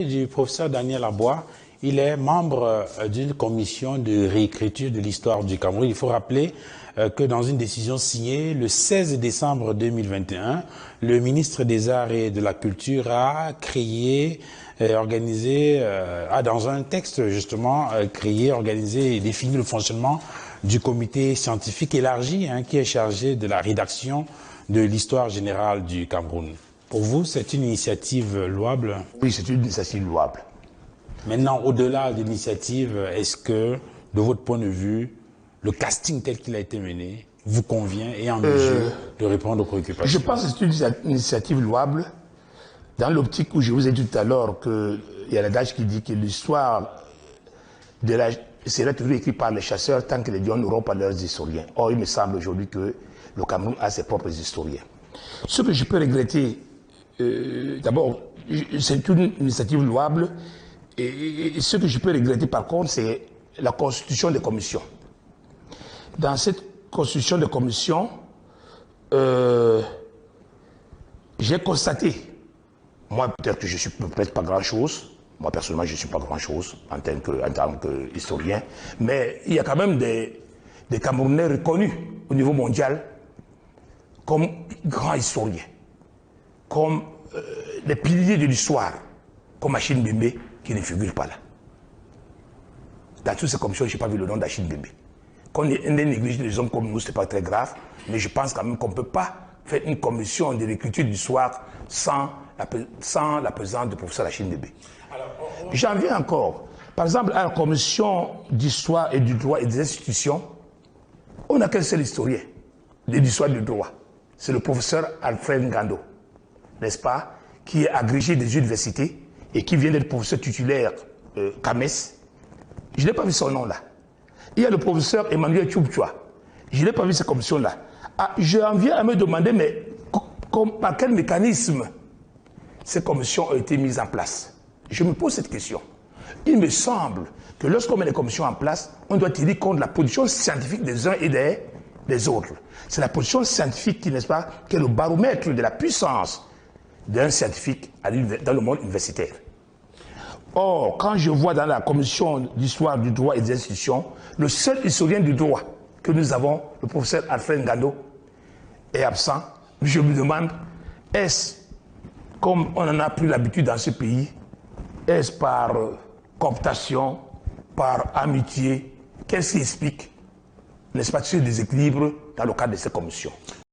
Du professeur Daniel Aboua, il est membre d'une commission de réécriture de l'histoire du Cameroun. Il faut rappeler que dans une décision signée le 16 décembre 2021, le ministre des Arts et de la Culture a créé, organisé, dans un texte justement, créé, organisé et défini le fonctionnement du comité scientifique élargi qui est chargé de la rédaction de l'histoire générale du Cameroun. Pour vous, c'est une initiative louable? Oui, c'est une initiative louable. Maintenant, au-delà de l'initiative, est-ce que, de votre point de vue, le casting tel qu'il a été mené vous convient et est en mesure de répondre aux préoccupations? Je pense que c'est une initiative louable dans l'optique où je vous ai dit tout à l'heure qu'il y a l'adage qui dit que l'histoire sera toujours écrite par les chasseurs tant que les lions n'auront pas leurs historiens. Or, il me semble aujourd'hui que le Cameroun a ses propres historiens. Ce que je peux regretter, d'abord, c'est une initiative louable. Et ce que je peux regretter par contre, c'est la constitution des commissions. Dans cette constitution de commissions, j'ai constaté, moi peut-être que je suis peut-être pas grand-chose, moi personnellement je ne suis pas grand-chose en tant qu'historien, mais il y a quand même des Camerounais reconnus au niveau mondial comme grands historiens, comme les piliers de l'histoire, comme Achille Mbembe, qui ne figure pas là. Dans toutes ces commissions, je n'ai pas vu le nom d'Achille Mbembe. Qu'on ait négligé des hommes comme nous, ce n'est pas très grave, mais je pense quand même qu'on ne peut pas faire une commission de l'écriture de l'histoire sans la présence du professeur Achille Mbembe. J'en viens encore. Par exemple, à la commission d'histoire et du droit et des institutions, on n'a qu'un seul historien de l'histoire du droit. C'est le professeur Alfred Ngando, n'est-ce pas, qui est agrégé des universités et qui vient d'être professeur titulaire CAMES. Je n'ai pas vu son nom là. Il y a le professeur Emmanuel Tchoubchoua. Je n'ai pas vu cette commission-là. Ah, j'en viens à me demander, mais par quel mécanisme ces commissions ont été mises en place? Je me pose cette question. Il me semble que lorsqu'on met les commissions en place, on doit tenir compte de la position scientifique des uns et des autres. C'est la position scientifique qui, n'est-ce pas, qui est le baromètre de la puissance d'un scientifique dans le monde universitaire. Or, quand je vois dans la commission d'histoire du droit et des institutions, le seul historien du droit que nous avons, le professeur Alfred Ngando, est absent, je me demande, est-ce, comme on en a pris l'habitude dans ce pays, est-ce par cooptation, par amitié, qu'est-ce qui explique, n'est-ce pas, ce déséquilibre dans le cadre de ces commissions?